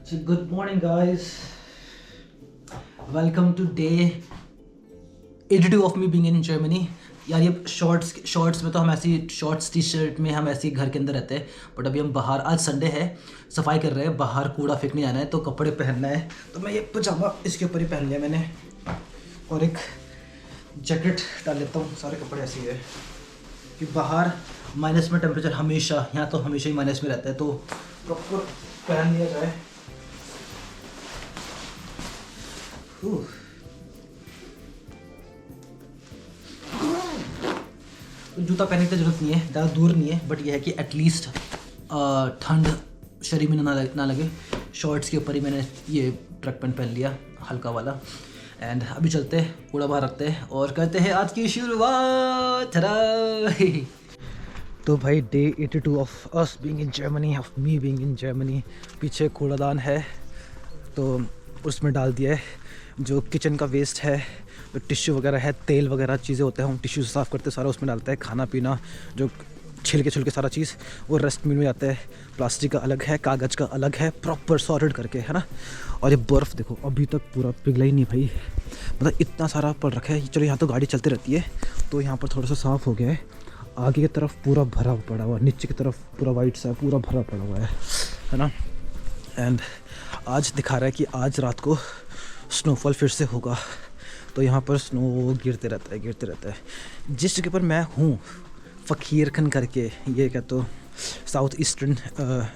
So good morning guys. Welcome to day 82 of me being in Germany. यार ये shorts में तो हम ऐसी शॉर्ट्स टी शर्ट में हम ऐसे ही घर के अंदर रहते हैं, बट अभी हम बाहर, आज संडे है, सफाई कर रहे हैं, बाहर कूड़ा फेंकने जाना है तो कपड़े पहनना है। तो मैं ये पजामा इसके ऊपर ही पहन लिया मैंने और एक जैकेट डाल लेता हूँ। सारे कपड़े ऐसे ही है कि बाहर माइनस में टेम्परेचर हमेशा, यहाँ तो हमेशा ही माइनस में रहता है, तो प्रॉपर पहन लिया जाए। जूता पहनने की ज़रूरत नहीं है, ज़्यादा दूर नहीं है, बट यह है कि एटलीस्ट ठंड शरीर में ना लगे। शॉर्ट्स के ऊपर ही मैंने ये ट्रैक पैंट पहन लिया हल्का वाला। एंड अभी चलते हैं, कूड़ा बाहर रखते हैं और करते हैं आज की शुरुआत। तो भाई day 82 of us being in Germany, of me being in Germany. पीछे कूड़ादान है तो उसमें डाल दिया है जो किचन का वेस्ट है, जो टिश्यू वगैरह है, तेल वगैरह चीज़ें होते हैं, हम टिश्यू से साफ़ करते हैं, सारा उसमें डालता है। खाना पीना जो छिलके सारा चीज़ वो डस्ट बिन में जाता है। प्लास्टिक का अलग है, कागज़ का अलग है, प्रॉपर सॉर्टेड करके, है ना। और ये बर्फ़ देखो अभी तक पूरा पिघला ही नहीं भाई, मतलब इतना सारा पड़ रखा है। चलो यहाँ तो गाड़ी चलती रहती है तो यहाँ पर थोड़ा सा साफ़ हो गया है। आगे की तरफ पूरा भरा पड़ा हुआ, नीचे की तरफ पूरा वाइट सा पूरा भरा पड़ा हुआ है ना। एंड आज दिखा रहा है कि आज रात को स्नोफॉल फिर से होगा, तो यहाँ पर स्नो गिरते रहता है। जिस जगह पर मैं हूँ फ़कीरखंड करके, ये क्या तो साउथ ईस्टर्न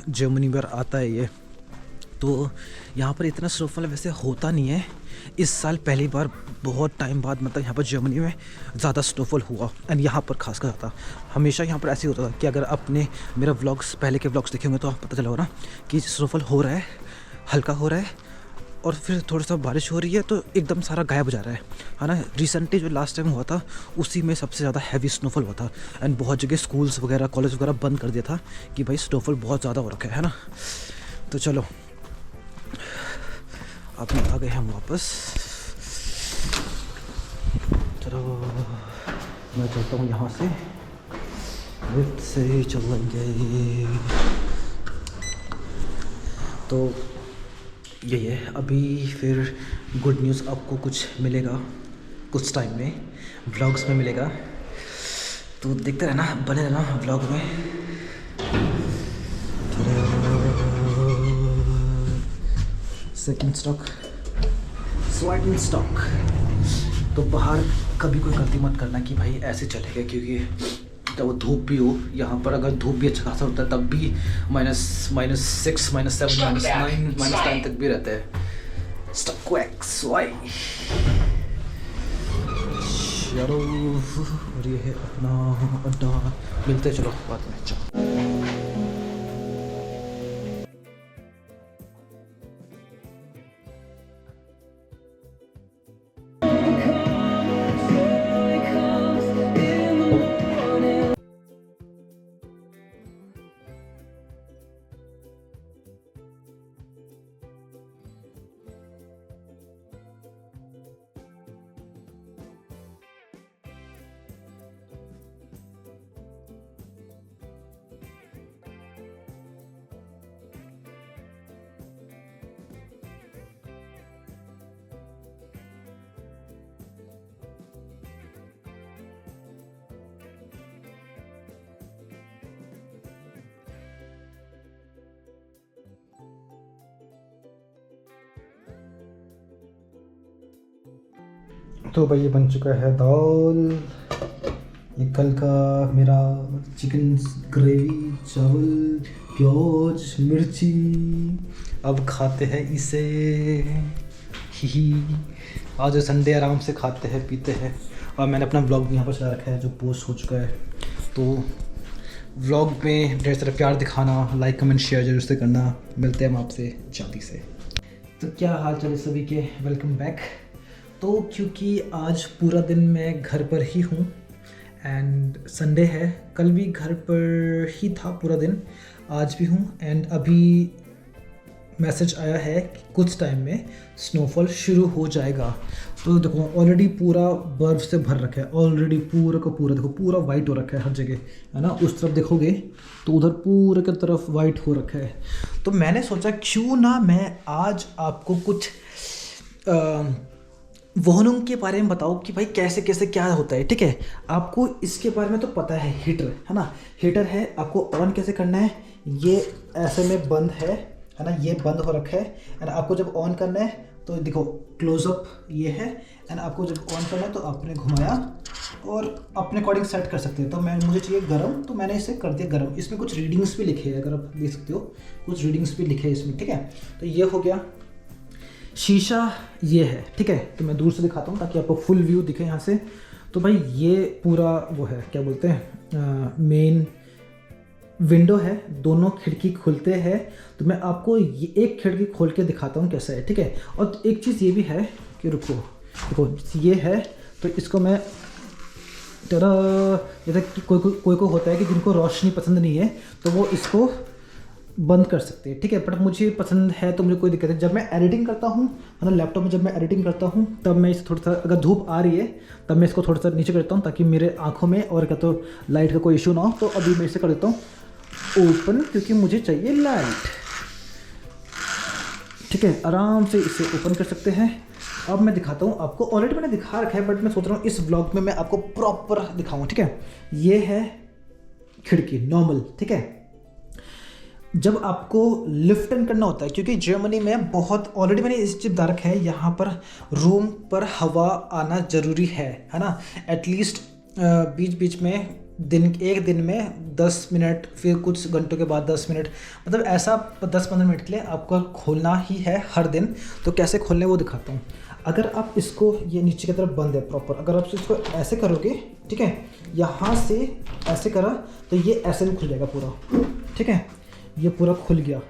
जर्मनी में आता है ये, तो यहाँ पर इतना स्नोफॉल वैसे होता नहीं है। इस साल पहली बार बहुत टाइम बाद मतलब यहाँ पर जर्मनी में ज़्यादा स्नोफॉल हुआ। एंड यहाँ पर खास कर ज़्यादा, हमेशा यहाँ पर ऐसे ही होता था कि अगर आपने मेरा व्लॉग्स, पहले के व्लॉग्स देखे होंगे तो आप पता चला होगा ना कि स्नोफॉल हो रहा है, हल्का हो रहा है और फिर थोड़ा सा बारिश हो रही है तो एकदम सारा गायब हो जा रहा है ना। रिसेंटली जो लास्ट टाइम हुआ था उसी में सबसे ज़्यादा हैवी स्नोफॉल हुआ था। एंड बहुत जगह स्कूल्स वगैरह, कॉलेज वगैरह बंद कर दिया था कि भाई स्नोफॉल बहुत ज़्यादा हो रखा है ना। तो चलो अब आ गए हम वापस। चलो मैं चलता हूँ यहाँ से, लिफ्ट से चलेंगे। तो यही है। अभी फिर गुड न्यूज़ आपको कुछ मिलेगा कुछ टाइम में, व्लॉग्स में मिलेगा, तो देखते रहना, बने रहना व्लॉग में। सेकंड स्टॉक, स्वाइटन स्टॉक। तो बाहर कभी कोई गलती मत करना कि भाई ऐसे चलेगा, क्योंकि जब वो धूप भी हो, यहाँ पर अगर धूप भी अच्छा खासा होता है तब भी -6, -7, -9, -10 तक भी रहता है। स्टॉकवैक्स वाई। चलो और ये है अपना अड्डा, मिलते चलो बाद में। चलो तो भाई ये बन चुका है दाल, ये कल का मेरा चिकन ग्रेवी, चावल, प्याज, मिर्ची। अब खाते हैं इसे। ही आज संडे आराम से खाते हैं पीते हैं। और मैंने अपना व्लॉग भी यहाँ पर चला रखा है जो पोस्ट हो चुका है, तो व्लॉग में ढेर सारा प्यार दिखाना, लाइक कमेंट शेयर जरूर से करना। मिलते हैं हम आपसे जल्दी से। तो क्या हाल चाल है सभी के, वेलकम बैक। तो क्योंकि आज पूरा दिन मैं घर पर ही हूँ एंड संडे है, कल भी घर पर ही था पूरा दिन, आज भी हूँ। एंड अभी मैसेज आया है कि कुछ टाइम में स्नोफॉल शुरू हो जाएगा। तो देखो ऑलरेडी पूरा बर्फ़ से भर रखा है, ऑलरेडी पूरा का पूरा देखो पूरा वाइट हो रखा है हर जगह, है ना। उस तरफ देखोगे तो उधर पूरे की तरफ वाइट हो रखा है। तो मैंने सोचा क्यों ना मैं आज आपको कुछ वाहनों के बारे में बताओ कि भाई कैसे कैसे क्या होता है, ठीक है। आपको इसके बारे में तो पता है, हीटर है ना, हीटर है। आपको ऑन कैसे करना है, ये ऐसे में बंद है ना, ये बंद हो रखा है एंड आपको जब ऑन करना है तो देखो क्लोजअप ये है एंड आपको जब ऑन करना है तो आपने घुमाया और अपने अकॉर्डिंग सेट कर सकते हैं। तो मुझे चाहिए गर्म, तो मैंने इसे कर दिया गर्म। इसमें कुछ रीडिंग्स भी लिखे हैं, अगर आप देख सकते हो कुछ रीडिंग्स भी लिखे हैं इसमें, ठीक है। तो ये हो गया। शीशा ये है, ठीक है। तो मैं दूर से दिखाता हूँ ताकि आपको फुल व्यू दिखे यहाँ से। तो भाई ये पूरा वो है, क्या बोलते हैं, मेन विंडो है, दोनों खिड़की खुलते हैं। तो मैं आपको ये एक खिड़की खोल के दिखाता हूँ कैसा है, ठीक है। और एक चीज़ ये भी है कि रुको, देखो ये है तो इसको मैं जैसे कि कोई को होता है कि जिनको रोशनी पसंद नहीं है तो वो इसको बंद कर सकते हैं, ठीक है। बट मुझे पसंद है तो मुझे कोई दिक्कत है। जब मैं एडिटिंग करता हूँ है ना, लैपटॉप में जब मैं एडिटिंग करता हूँ तब मैं इसे थोड़ा सा, अगर धूप आ रही है तब मैं इसको थोड़ा सा नीचे करता हूँ ताकि मेरे आँखों में और क्या तो लाइट का कोई इशू ना हो। तो अभी मैं इसे कर देता हूँ ओपन, क्योंकि मुझे चाहिए लाइट, ठीक है। आराम से इसे ओपन कर सकते हैं। अब मैं दिखाता हूँ आपको, ऑलरेडी मैंने दिखा रखा है बट मैं सोच रहा हूँ इस व्लॉग में मैं आपको प्रॉपर दिखाऊँ, ठीक है। ये है खिड़की नॉर्मल, ठीक है। जब आपको लिफ्टन करना होता है, क्योंकि जर्मनी में बहुत, ऑलरेडी मैंने इस चीज़ बता रखा है, यहाँ पर रूम पर हवा आना ज़रूरी है ना। एटलीस्ट बीच बीच में एक दिन में 10 मिनट, फिर कुछ घंटों के बाद 10 मिनट, मतलब ऐसा 10-15 मिनट के लिए आपको खोलना ही है हर दिन। तो कैसे खोलने वो दिखाता हूँ। अगर आप इसको, ये नीचे की तरफ बंद है प्रॉपर, अगर आप इसको ऐसे करोगे, ठीक है, यहाँ से ऐसे करा तो ये ऐसे भी खुल जाएगा पूरा, ठीक है। ये पूरा खुल गया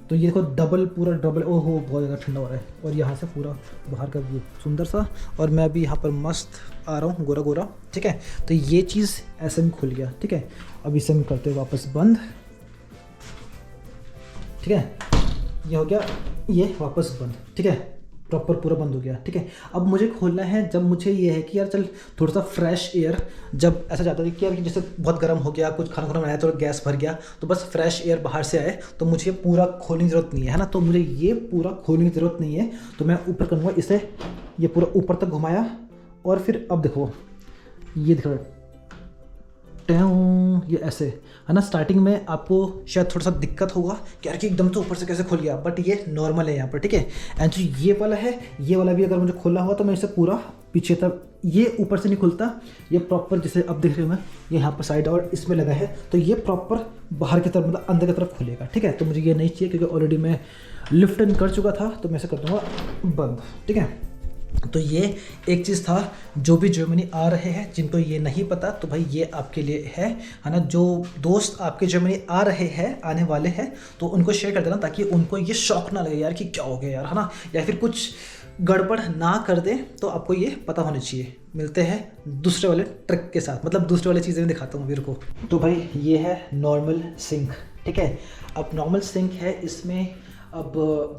तो ये देखो डबल, पूरा डबल, ओहो बहुत ज़्यादा ठंडा हो रहा है। और यहाँ से पूरा बाहर का व्यू सुंदर सा, और मैं अभी यहाँ पर मस्त आ रहा हूँ गोरा गोरा, ठीक है। तो ये चीज़ ऐसे में खुल गया, ठीक है। अब इसे हम करते हैं वापस बंद, ठीक है। ये हो गया, ये वापस बंद, ठीक है, प्रॉपर पूरा बंद हो गया, ठीक है। अब मुझे खोलना है जब मुझे ये है कि यार चल थोड़ा सा फ्रेश एयर, जब ऐसा जाता है कि यार जैसे बहुत गर्म हो गया, कुछ खाना बनाया तो गैस भर गया, तो बस फ्रेश एयर बाहर से आए, तो मुझे पूरा खोलने की ज़रूरत नहीं है ना। तो मुझे ये पूरा खोलने की ज़रूरत नहीं है, तो मैं ऊपर करूँगा इसे, ये पूरा ऊपर तक घुमाया और फिर अब देखो ये दिख रहा है ये ऐसे है ना। स्टार्टिंग में आपको शायद थोड़ा सा दिक्कत होगा कि यार कि एकदम तो ऊपर से कैसे खुल गया, बट ये नॉर्मल है यहाँ पर, ठीक है। एंड जो ये वाला है, ये वाला भी अगर मुझे खोलना हुआ तो मैं इसे पूरा पीछे तक, ये ऊपर से नहीं खुलता, ये प्रॉपर जैसे अब देख रहे हो मैं, ये यहाँ पर साइड और इसमें लगा है, तो ये प्रॉपर बाहर की तरफ, मतलब अंदर की तरफ खुलेगा, ठीक है। तो मुझे ये नहीं चाहिए क्योंकि ऑलरेडी मैं लिफ्ट इन कर चुका था, तो मैं इसे कर दूँगा बंद, ठीक है। तो ये एक चीज़ था। जो भी जर्मनी आ रहे हैं जिनको ये नहीं पता, तो भाई ये आपके लिए है ना। जो दोस्त आपके जर्मनी आ रहे हैं, आने वाले हैं, तो उनको शेयर कर देना ताकि उनको ये शौक ना लगे यार कि क्या हो गया यार, है ना, या फिर कुछ गड़बड़ ना कर दे, तो आपको ये पता होना चाहिए। मिलते हैं दूसरे वाले ट्रिक के साथ, मतलब दूसरे वाली चीज़ें मैं दिखाता हूँ मेरे को। तो भाई ये है नॉर्मल सिंक, ठीक है। अब नॉर्मल सिंक है, इसमें अब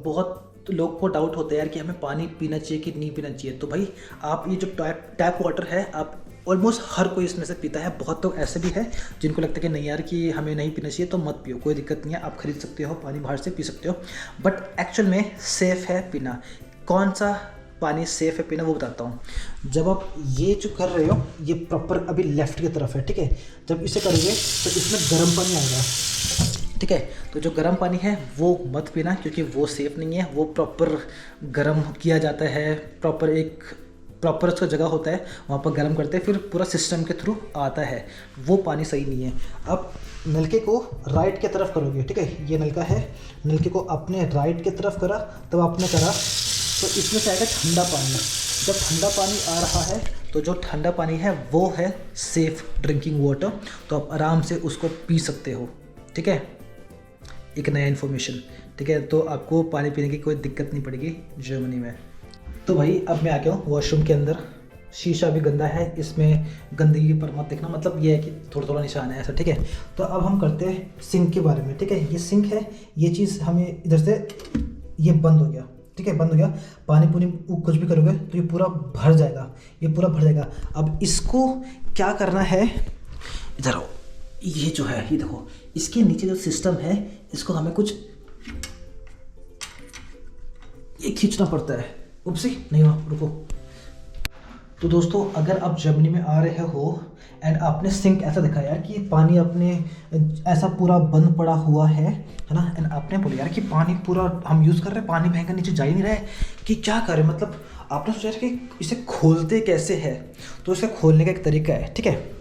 बहुत लोग को डाउट होता है यार कि हमें पानी पीना चाहिए कि नहीं पीना चाहिए। तो भाई आप ये जो टैप वाटर है, आप ऑलमोस्ट हर कोई इसमें से पीता है। बहुत लोग ऐसे भी है जिनको लगता है कि नहीं यार कि हमें नहीं पीना चाहिए, तो मत पियो, कोई दिक्कत नहीं है, आप खरीद सकते हो पानी, बाहर से पी सकते हो। बट एक्चुअल में सेफ़ है पीना। कौन सा पानी सेफ़ है पीना वो बताता हूँ। जब आप ये जो कर रहे हो, ये प्रॉपर अभी लेफ़्ट की तरफ है, ठीक है। जब इसे करोगे तो इसमें गर्म पानी आएगा, ठीक है। तो जो गर्म पानी है वो मत पीना, क्योंकि वो सेफ़ नहीं है। वो प्रॉपर गर्म किया जाता है, प्रॉपर उसका जगह होता है, वहाँ पर गर्म करते हैं, फिर पूरा सिस्टम के थ्रू आता है, वो पानी सही नहीं है। अब नलके को राइट की तरफ करोगे, ठीक है, ये नलका है, नलके को आपने राइट की तरफ करा, तब आपने करा तो इसमें से आएगा ठंडा पानी। जब ठंडा पानी आ रहा है तो जो ठंडा पानी है वो है सेफ़ ड्रिंकिंग वाटर, तो आप आराम से उसको पी सकते हो, ठीक है। एक नया इन्फॉर्मेशन, ठीक है। तो आपको पानी पीने की कोई दिक्कत नहीं पड़ेगी जर्मनी में। तो भाई अब मैं आ गया हूँ वॉशरूम के अंदर, शीशा भी गंदा है, इसमें गंदगी पर मत देखना, मतलब ये है कि थोड़ा थोड़ा निशान है ऐसा, ठीक है। तो अब हम करते हैं सिंक के बारे में, ठीक है। ये सिंक है, ये चीज़ हमें इधर से ये बंद हो गया, ठीक है, बंद हो गया। पानी पुनी कुछ भी करोगे तो ये पूरा भर जाएगा, ये पूरा भर जाएगा। अब इसको क्या करना है, इधर आओ, ये जो है ये देखो, इसके नीचे जो सिस्टम है इसको हमें कुछ ये खींचना पड़ता है। उपसी नहीं हुआ, रुको। तो दोस्तों अगर आप जर्मनी में आ रहे हो एंड आपने सिंक ऐसा देखा यार कि पानी अपने ऐसा पूरा बंद पड़ा हुआ है ना, एंड आपने बोला यार कि पानी पूरा हम यूज़ कर रहे हैं, पानी भयंकर नीचे जा ही नहीं रहा है, कि क्या करें, मतलब आपने सोचा कि इसे खोलते कैसे है। तो इसे खोलने का एक तरीका है, ठीक है।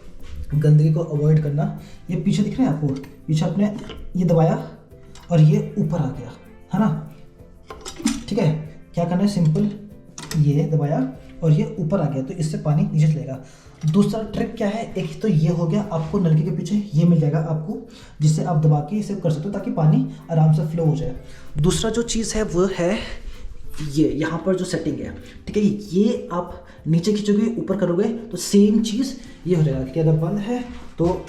गंदगी को अवॉइड करना, ये पीछे दिख रहा है आपको, पीछे आपने ये दबाया और ये ऊपर आ गया, है ना, ठीक है। क्या करना है, सिंपल ये दबाया और ये ऊपर आ गया, तो इससे पानी नीचे चलेगा। दूसरा ट्रिक क्या है, एक तो ये हो गया, आपको नलके के पीछे ये मिल जाएगा आपको, जिससे आप दबा के इसे कर सकते हो ताकि पानी आराम से फ्लो हो जाए। दूसरा जो चीज़ है वो है ये यहाँ पर जो सेटिंग है, ठीक है, ये आप नीचे खींचोगे ऊपर करोगे तो सेम चीज़ ये हो जाएगा कि अगर बंद है तो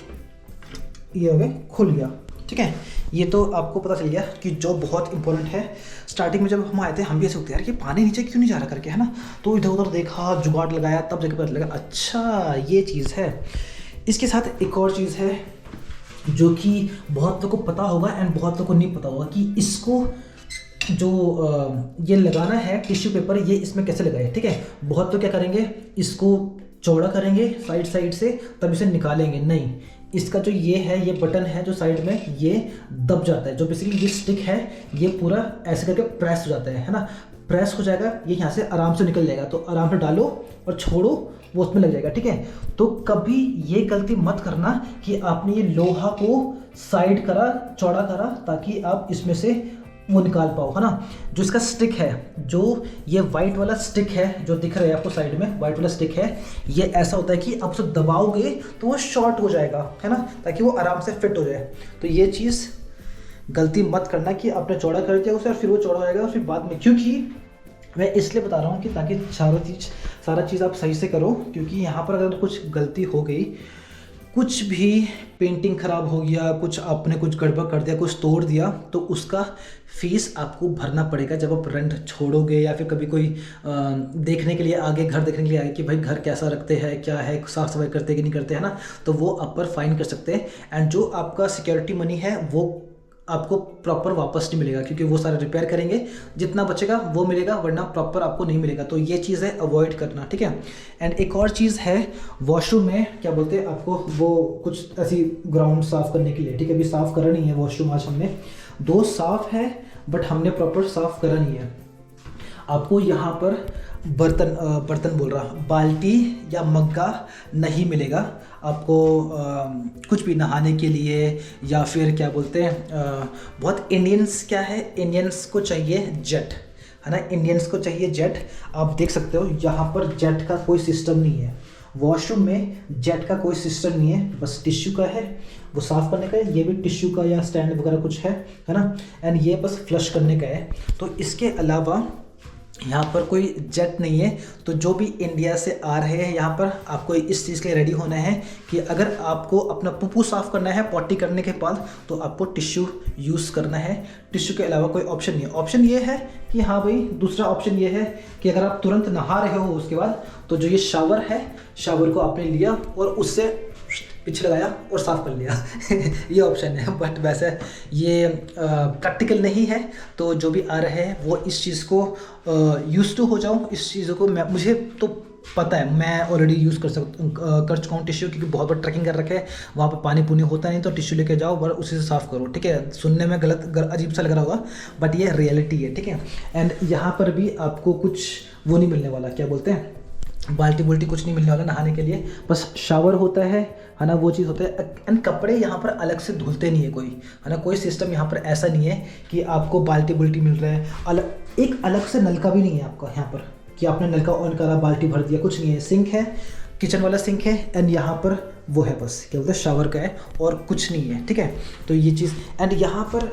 ये हो गया, खुल गया, ठीक है। ये तो आपको पता चल गया कि जो बहुत इंपॉर्टेंट है। स्टार्टिंग में जब हम आए थे हम भी ऐसे होते यार कि पानी नीचे क्यों नहीं जा रहा करके, है ना, तो इधर उधर देखा, जुगाड़ लगाया, तब जाके पता लगा अच्छा ये चीज़ है। इसके साथ एक और चीज़ है जो कि बहुत लोगों को पता होगा एंड बहुत लोगों को नहीं पता होगा, कि इसको जो ये लगाना है टिश्यू पेपर, ये इसमें कैसे लगाए, ठीक है। बहुत लोग क्या करेंगे, इसको चौड़ा करेंगे साइड से, तब इसे निकालेंगे, नहीं, इसका जो ये है, ये बटन है जो साइड में, ये दब जाता है, जो बेसिकली ये स्टिक है ये पूरा ऐसे करके प्रेस हो जाता है ना, प्रेस हो जाएगा, ये यहाँ से आराम से निकल जाएगा। तो आराम से डालो और छोड़ो, वो उसमें लग जाएगा, ठीक है। तो कभी ये गलती मत करना कि आपने ये लोहा को साइड करा, चौड़ा करा, ताकि आप इसमें से वो निकाल पाओ, है ना। जो इसका स्टिक है, जो ये वाइट वाला स्टिक है जो दिख रहा है आपको साइड में, वाइट वाला स्टिक है, ये ऐसा होता है कि आप उसे दबाओगे तो वो शॉर्ट हो जाएगा, है ना, ताकि वो आराम से फिट हो जाए। तो ये चीज़ गलती मत करना कि आपने चौड़ा कर दिया उसे और फिर वो चौड़ा हो जाएगा और फिर बाद में, क्योंकि मैं इसलिए बता रहा हूँ कि ताकि सारा चीज़ आप सही से करो, क्योंकि यहाँ पर अगर कुछ गलती हो गई, कुछ भी पेंटिंग ख़राब हो गया, कुछ आपने कुछ गड़बड़ कर दिया, कुछ तोड़ दिया, तो उसका फीस आपको भरना पड़ेगा जब आप रेंट छोड़ोगे, या फिर कभी कोई देखने के लिए आगे, घर देखने के लिए आगे कि भाई घर कैसा रखते हैं, क्या है, साफ़ सफाई करते कि नहीं करते, है ना, तो वो आप पर फाइन कर सकते हैं। एंड जो आपका सिक्योरिटी मनी है वो आपको प्रॉपर वापस नहीं मिलेगा, क्योंकि वो सारा रिपेयर करेंगे, जितना बचेगा वो मिलेगा, वरना प्रॉपर आपको नहीं मिलेगा। तो ये चीज़ है, अवॉइड करना, ठीक है। एंड एक और चीज़ है, वॉशरूम में क्या बोलते हैं आपको, वो कुछ ऐसी ग्राउंड साफ़ करने के लिए, ठीक है, अभी साफ़ करा नहीं है वॉशरूम, आज हमने 2 साफ़ है बट हमने प्रॉपर साफ़ करा नहीं है। आपको यहाँ पर बर्तन बोल रहा, बाल्टी या मग्गा नहीं मिलेगा आपको, कुछ भी नहाने के लिए, या फिर क्या बोलते हैं, बहुत इंडियंस क्या है, इंडियंस को चाहिए जेट, है ना, इंडियंस को चाहिए जेट। आप देख सकते हो यहाँ पर जेट का कोई सिस्टम नहीं है, वॉशरूम में जेट का कोई सिस्टम नहीं है, बस टिश्यू का है, वो साफ़ करने का है, ये भी टिश्यू का या स्टैंड वगैरह कुछ है ना, एंड ये बस फ्लश करने का है। तो इसके अलावा यहाँ पर कोई जेट नहीं है। तो जो भी इंडिया से आ रहे हैं यहाँ पर, आपको इस चीज़ के लिए रेडी होना है कि अगर आपको अपना पुप्पू साफ़ करना है पॉटी करने के बाद, तो आपको टिश्यू यूज़ करना है, टिश्यू के अलावा कोई ऑप्शन नहीं है। ऑप्शन ये है कि हाँ भाई, दूसरा ऑप्शन ये है कि अगर आप तुरंत नहा रहे हो उसके बाद, तो जो ये शावर है, शावर को आपने लिया और उससे पीछे लगाया और साफ़ कर लिया ये ऑप्शन है, बट वैसे ये प्रैक्टिकल नहीं है। तो जो भी आ रहे हैं वो इस चीज़ को यूज़ टू हो जाओ, इस चीज़ों को मुझे तो पता है, मैं ऑलरेडी यूज़ कर चुका हूँ टिश्यू, क्योंकि बहुत बार ट्रैकिंग कर रखे है, वहाँ पर पानी पुनी होता नहीं, तो टिश्यू लेके जाओ और उसी से साफ़ करो, ठीक है। सुनने में अजीब सा लग रहा होगा, बट ये रियलिटी है, ठीक है। एंड यहाँ पर भी आपको कुछ वो नहीं मिलने वाला, क्या बोलते हैं, बाल्टी बुल्टी कुछ नहीं मिलने वाला नहाने के लिए, बस शावर होता है ना, वो चीज़ होता है। एंड कपड़े यहाँ पर अलग से धुलते नहीं है कोई, है ना, कोई सिस्टम यहाँ पर ऐसा नहीं है कि आपको बाल्टी बुल्टी मिल रहा है, एक अलग से नलका भी नहीं है आपका यहाँ पर कि आपने नलका ऑन करा, बाल्टी भर दिया, कुछ नहीं है। सिंक है, किचन वाला सिंक है, एंड यहाँ पर वो है, बस क्या बोलते हैं, शावर का है और कुछ नहीं है, ठीक है। तो ये चीज़, एंड यहाँ पर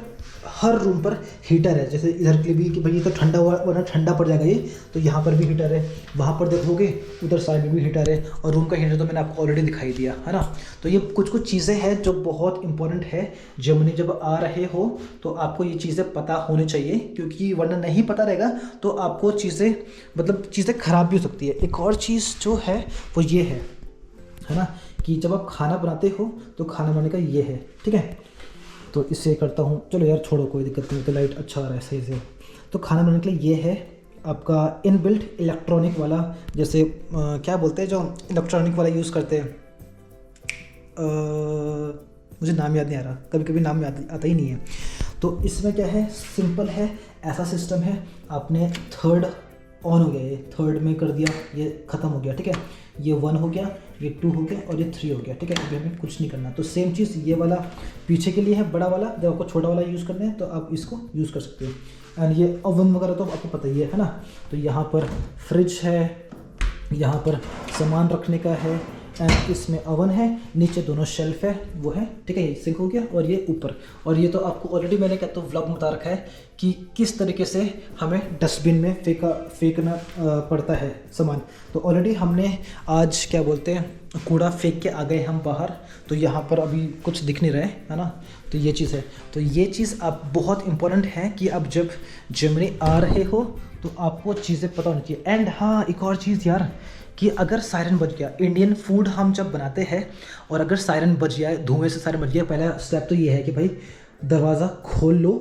हर रूम पर हीटर है। जैसे इधर के लिए भी कि भाई ये तो ठंडा हुआ वरना ठंडा पड़ जाएगा ये, तो यहाँ पर भी हीटर है। वहाँ पर देखोगे उधर साइड में भी हीटर है, और रूम का हीटर तो मैंने आपको ऑलरेडी दिखाई दिया है ना। तो ये कुछ कुछ चीज़ें हैं जो बहुत इंपॉर्टेंट है। जर्मनी जब आ रहे हो तो आपको ये चीज़ें पता होनी चाहिए, क्योंकि वरना नहीं पता रहेगा तो आपको चीज़ें मतलब चीज़ें ख़राब भी हो सकती है। एक और चीज़ जो है वो ये है ना, कि जब आप खाना बनाते हो तो खाना बनाने का ये है, ठीक है। तो इससे करता हूँ, चलो यार छोड़ो कोई दिक्कत नहीं, तो लाइट अच्छा आ रहा है सही से। तो खाना बनाने के लिए ये है आपका इनबिल्ट इलेक्ट्रॉनिक वाला, जैसे क्या बोलते हैं जो इलेक्ट्रॉनिक वाला यूज़ करते हैं, मुझे नाम याद नहीं आ रहा, कभी कभी नाम आता ही नहीं है। तो इसमें क्या है, सिंपल है, ऐसा सिस्टम है, आपने थर्ड ऑन हो गया, ये थर्ड में कर दिया, ये ख़त्म हो गया, ठीक है। ये 1 हो गया, ये 2 हो गया और ये 3 हो गया, ठीक है। अभी हमें कुछ नहीं करना। तो सेम चीज़ ये वाला पीछे के लिए है, बड़ा वाला। जब आपको छोटा वाला यूज़ करना है तो आप इसको यूज़ कर सकते हो। एंड ये ओवन वगैरह तो आपको पता ही है ना। तो यहाँ पर फ्रिज है, यहाँ पर सामान रखने का है, एंड इसमें ओवन है, नीचे दोनों शेल्फ है वो है, ठीक है। ये सिंक हो गया और ये ऊपर। और ये तो आपको ऑलरेडी मैंने कहता हूँ व्लॉग में बता रखा है कि किस तरीके से हमें डस्टबिन में फेंकना पड़ता है सामान। तो ऑलरेडी हमने आज क्या बोलते हैं कूड़ा फेंक के आ गए हम बाहर। तो यहाँ पर अभी कुछ दिख नहीं रहा है ना। तो ये चीज़ है, तो ये चीज़ आप बहुत इंपॉर्टेंट है कि आप जब जर्मनी आ रहे हो तो आपको चीज़ें पता होनी चाहिए। एंड हाँ, एक और चीज़ यार, कि अगर सायरन बज गया, इंडियन फूड हम जब बनाते हैं और अगर सायरन बज गया, धुएं से सायरन बज गया, पहला स्टेप तो ये है कि भाई दरवाज़ा खोल लो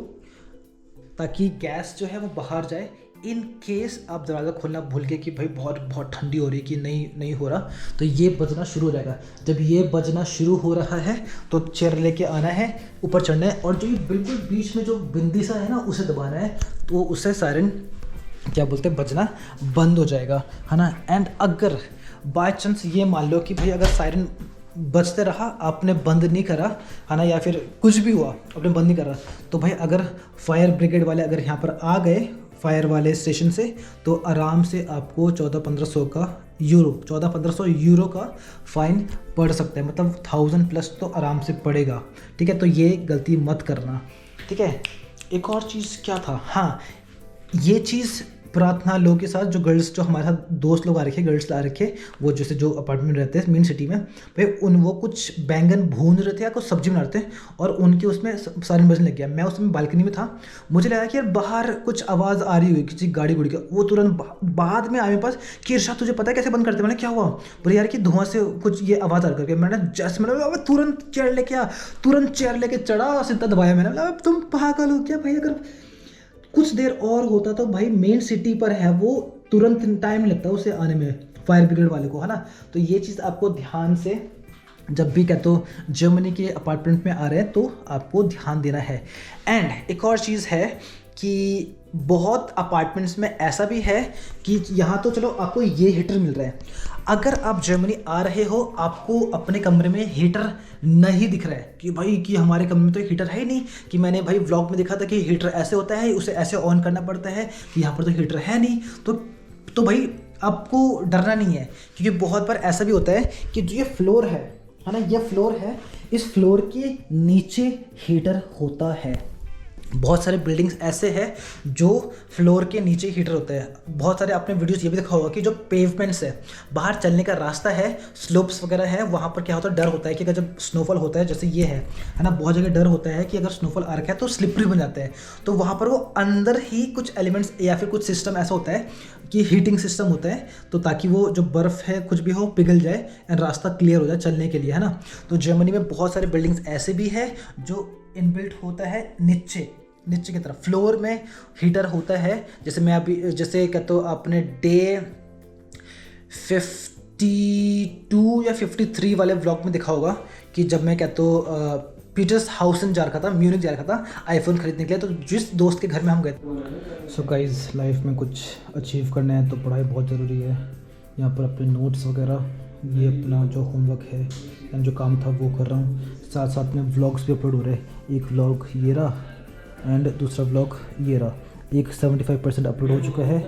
ताकि गैस जो है वो बाहर जाए। इन केस आप दरवाज़ा खोलना भूल गए कि भाई बहुत बहुत ठंडी हो रही है कि नहीं हो रहा, तो ये बजना शुरू हो जाएगा। जब ये बजना शुरू हो रहा है तो चेयर लेके आना है, ऊपर चढ़ना है, और जो ये बिल्कुल बीच में जो बिंदी सा है ना उसे दबाना है, तो उससे सायरन क्या बोलते हैं बजना बंद हो जाएगा, है ना। एंड अगर बाय चांस ये मान लो कि भाई अगर सायरन बजते रहा, आपने बंद नहीं करा, है ना, या फिर कुछ भी हुआ आपने बंद नहीं करा, तो भाई अगर फायर ब्रिगेड वाले अगर यहाँ पर आ गए फायर वाले स्टेशन से, तो आराम से आपको 1400-1500 यूरो का फ़ाइन पड़ सकता है। मतलब 1000+ तो आराम से पड़ेगा, ठीक है। तो ये गलती मत करना, ठीक है। एक और चीज़ क्या था, हाँ, ये चीज़ प्रार्थना लोगों के साथ, जो गर्ल्स जो हमारे साथ दोस्त लोग आ रखे, गर्ल्स ला रखे, वो जैसे जो अपार्टमेंट रहते हैं मेन सिटी में, भाई वो कुछ बैंगन भून रहे थे या कुछ सब्जी बना रहे थे, और उनके उसमें सायरन बजने लग गया। मैं उसमें बालकनी में था, मुझे लगा कि यार बाहर कुछ आवाज़ आ रही हुई किसी गाड़ी गुड़ी का। वो तुरंत बाद में आए मेरे पास कि इरशाद तुझे पता है कैसे बंद करते? मैंने क्या हुआ? बोले यार कि धुआं से कुछ ये आवाज़ आ करके। मैंने जैसे मैंने तुरंत चेयर लेके चढ़ा, सीधा दबाया मैंने। तुम पागल हो क्या भाई? अगर कुछ देर और होता तो भाई मेन सिटी पर है, वो तुरंत टाइम लगता है उसे आने में, फायर ब्रिगेड वाले को, है ना। तो ये चीज़ आपको ध्यान से, जब भी कहते हो जर्मनी के अपार्टमेंट में आ रहे हैं तो आपको ध्यान देना है। एंड एक और चीज़ है कि बहुत अपार्टमेंट्स में ऐसा भी है कि यहाँ तो चलो आपको ये हीटर मिल रहा है, अगर आप जर्मनी आ रहे हो आपको अपने कमरे में हीटर नहीं दिख रहा है कि भाई कि हमारे कमरे में तो हीटर है ही नहीं, कि मैंने भाई व्लॉग में देखा था कि हीटर ऐसे होता है, उसे ऐसे ऑन करना पड़ता है, कि यहाँ पर तो हीटर है नहीं। तो भाई आपको डरना नहीं है, क्योंकि बहुत बार ऐसा भी होता है कि जो ये फ्लोर है ना, ये फ्लोर है, इस फ्लोर के नीचे हीटर होता है। बहुत सारे बिल्डिंग्स ऐसे हैं जो फ्लोर के नीचे हीटर होते हैं। बहुत सारे आपने वीडियोस ये भी देखा होगा कि जो पेवमेंट्स है, बाहर चलने का रास्ता है, स्लोप्स वगैरह है, वहाँ पर क्या होता है, डर होता है कि अगर जब स्नोफॉल होता है, जैसे ये है ना, बहुत जगह डर होता है कि अगर स्नोफॉल आ रखा है तो स्लिपरी बन जाते हैं। तो वहाँ पर वो अंदर ही कुछ एलिमेंट्स या फिर कुछ सिस्टम ऐसा होता है कि हीटिंग सिस्टम होता है, तो ताकि वो जो बर्फ़ है कुछ भी हो पिघल जाए एंड रास्ता क्लियर हो जाए चलने के लिए, है ना। तो जर्मनी में बहुत सारे बिल्डिंग्स ऐसे भी है जो इनबिल्ट होता है नीचे की तरफ, फ्लोर में हीटर होता है। जैसे मैं अभी जैसे कहते हो आपने डे 52 या 53 वाले व्लॉग में देखा होगा कि जब मैं कहता हूँ पीटर्स हाउसन जा रखा था, म्यूनिक जा रखा था आईफोन खरीदने के लिए, तो जिस दोस्त के घर में हम गए। सो गाइस, लाइफ में कुछ अचीव करना है तो पढ़ाई बहुत ज़रूरी है। यहाँ पर अपने नोट्स वगैरह, ये अपना जो होमवर्क है एंड जो काम था वो कर रहा हूँ, साथ साथ में व्लॉग्स भी अपलोड हो रहे हैं। एक व्लॉग ये रहा एंड दूसरा व्लॉग ये रहा। एक 75% अपलोड हो चुका है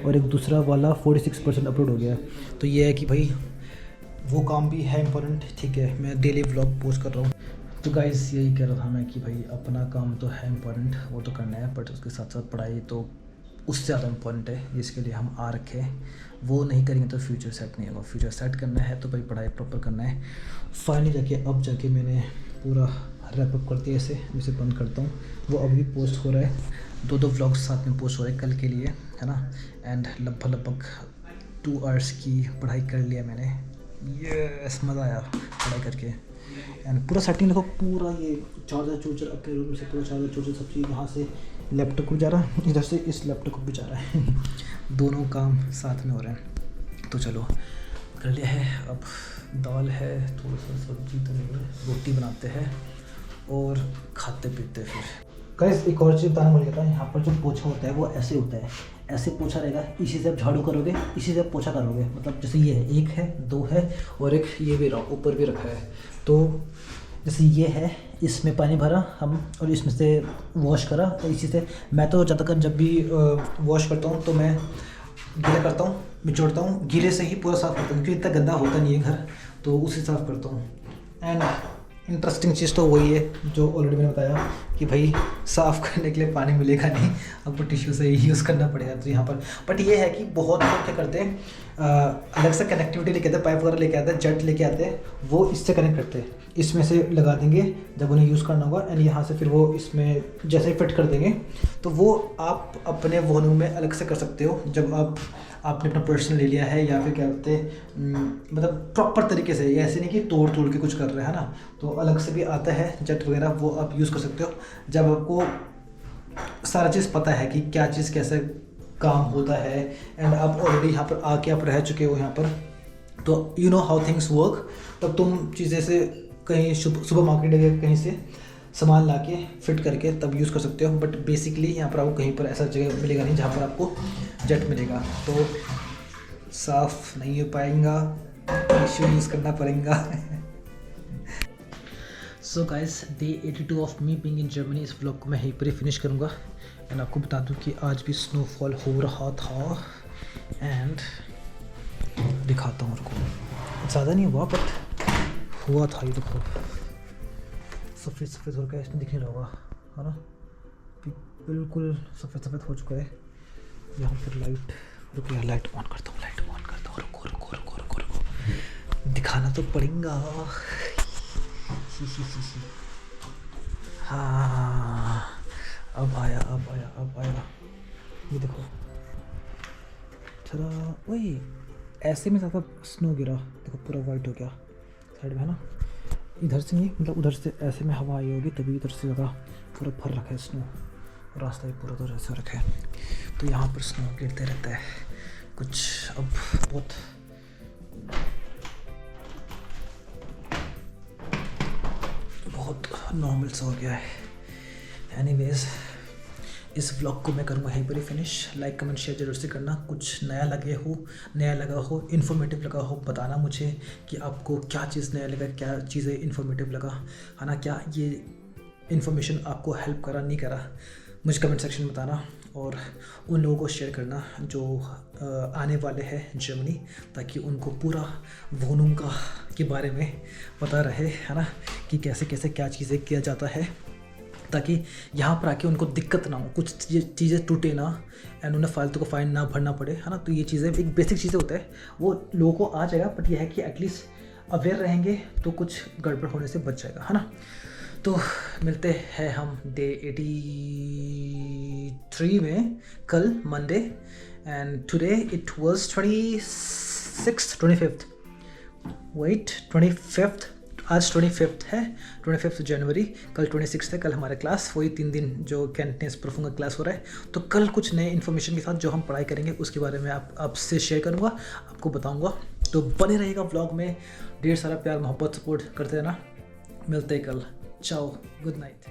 और एक दूसरा वाला 46% अपलोड हो गया है। तो ये है कि भाई वो काम भी है इम्पोर्टेंट, ठीक है। मैं डेली व्लॉग पोस्ट कर रहा हूँ। तो गाइस यही कह रहा था मैं कि भाई अपना काम तो है इम्पोर्टेंट, वो तो करना है, बट उसके साथ साथ पढ़ाई तो उससे ज़्यादा इम्पोर्टेंट है, जिसके लिए हम आ रखे हैं। वो नहीं करेंगे तो फ्यूचर सेट नहीं होगा। फ्यूचर सेट करना है तो भाई पढ़ाई प्रॉपर करना है। फाइनली जाके मैंने पूरा रैपअप कर दिया। इसे बंद करता हूँ। वो अभी पोस्ट हो रहा है, 2 व्लॉग्स साथ में पोस्ट हो रहे हैं कल के लिए, है ना। एंड लगभग 2 आवर्स की पढ़ाई कर लिया मैंने। यस, मज़ा आया पढ़ाई करके। एंड पूरा सेटिंग देखो, पूरा ये चार्जर अपने रूम से पूरा चार्जर सब चीज़ यहाँ से लैपटॉप को भी जा रहा है, इधर से इस लैपटॉप को भी जा रहा है। दोनों काम साथ में हो रहे हैं। तो चलो कर लिया है। अब दाल है, थोड़ा सा सब्जी तो नहीं है, रोटी बनाते हैं और खाते पीते फिर। गाइस एक और चीज़ बताना भूल गया था, यहाँ पर जो पोछा होता है वो ऐसे होता है, ऐसे पोछा रहेगा। इसी से आप झाड़ू करोगे, इसी से आप पोछा करोगे। मतलब जैसे ये है, 1 है, 2 है और एक ये भी ऊपर भी रखा है। तो जैसे ये है, इसमें पानी भरा हम और इसमें से वॉश करा, और इसी से मैं तो ज़्यादातर जब भी वॉश करता हूँ तो मैं गीला करता हूँ, निचोड़ता हूँ, गीले से ही पूरा साफ़ करता हूँ, क्योंकि इतना गंदा होता नहीं है घर, तो उसे साफ़ करता हूँ। एंड इंटरेस्टिंग चीज़ तो वही है जो ऑलरेडी मैंने बताया कि भाई साफ़ करने के लिए पानी मिलेगा नहीं, आपको टिश्यू से ही यूज़ करना पड़ेगा। तो यहाँ पर बट ये है कि बहुत लोग क्या करते हैं, अलग से कनेक्टिविटी लेके आते हैं, पाइप वगैरह लेके आते हैं, जेट लेके आते हैं, वो इससे कनेक्ट करते हैं, इसमें से लगा देंगे जब उन्हें यूज़ करना होगा। एंड यहाँ से फिर वो इसमें जैसे ही फिट कर देंगे, तो वो आप अपने वॉल्यूम में अलग से कर सकते हो जब आपने अपना पर्सनल ले लिया है, या फिर क्या बोलते हैं, मतलब प्रॉपर तरीके से, ऐसे नहीं कि तोड़ के कुछ कर रहे हैं ना। तो अलग से भी आता है जेट वगैरह, वो आप यूज़ कर सकते हो जब आपको सारा चीज़ पता है कि क्या चीज़ कैसे काम होता है। एंड आप ऑलरेडी यहाँ पर आके आप रह चुके हो यहाँ पर, तो you know how things work. तब तुम चीज़ें से कहीं सुपर मार्केट या कहीं से सामान लाके फिट करके तब यूज़ कर सकते हो। बट बेसिकली यहाँ पर आपको कहीं पर ऐसा जगह मिलेगा नहीं जहाँ पर आपको जेट मिलेगा, तो साफ़ नहीं हो पाएगा, टिश्यू यूज़ करना पड़ेगा। So guys, day 82 of me being in Germany, इस व्लॉग को मैं यहीं पर ही फिनिश करूँगा। एंड आपको बता दूँ कि आज भी स्नोफॉल हो रहा था। एंड दिखाता हूँ आपको, ज़्यादा नहीं हुआ बट हुआ था। ये देखो सफ़ेद हो रखा है, इसमें दिखने लगा है ना, बिल्कुल सफ़ेद हो चुका है। यहाँ पर लाइट ऑन करता हूँ, रुको, दिखाना तो पड़ेगा। हाँ, अब आया, ये देखो, चला वही ऐसे में ज़्यादा स्नो गिरा, देखो पूरा वाइट हो गया साइड में, है ना। इधर से नहीं, मतलब उधर से ऐसे में हवा आई होगी तभी इधर से ज़्यादा पूरा भर रखा है स्नो, रास्ता भी पूरा उधर ऐसे रखा है। तो यहाँ पर स्नो गिरते रहता है कुछ, अब बहुत नॉर्मल सा हो गया है। एनीवेज, इस व्लॉग को मैं करूँगा यहीं पर ही फिनिश। लाइक कमेंट शेयर जरूर से करना। कुछ नया लगा हो, इन्फॉर्मेटिव लगा हो, बताना मुझे कि आपको क्या चीज़ नया लगा, क्या चीज़ें इन्फॉर्मेटिव लगा, है ना। क्या ये इन्फॉर्मेशन आपको हेल्प करा, नहीं करा, मुझे कमेंट सेक्शन में बताना। और उन लोगों को शेयर करना जो आने वाले हैं जर्मनी, ताकि उनको पूरा वोनूम के बारे में पता रहे, है ना, कि कैसे क्या चीज़ें किया जाता है, ताकि यहाँ पर आके उनको दिक्कत ना हो, कुछ चीज़ें टूटे ना, एंड उन्हें फालतू का फ़ाइन ना भरना पड़े, है ना। तो ये चीज़ें एक बेसिक चीज़ें होता है, वो लोगों को आ जाएगा, बट ये है कि एटलीस्ट अवेयर रहेंगे तो कुछ गड़बड़ होने से बच जाएगा, है ना। तो मिलते हैं हम डे 83 में कल Monday, and today it was 25th, आज 25th है, 25 जनवरी, कल 26 है। कल हमारा क्लास, वही 3 दिन जो कैंटनेस प्रोफूंगा क्लास हो रहा है। तो कल कुछ नए इन्फॉर्मेशन के साथ जो हम पढ़ाई करेंगे उसके बारे में आपसे शेयर करूँगा, आपको बताऊँगा। तो बने रहेगा व्लॉग में, ढेर सारा प्यार मोहब्बत सपोर्ट करते रहना। मिलते हैं कल, चाओ, गुड नाइट।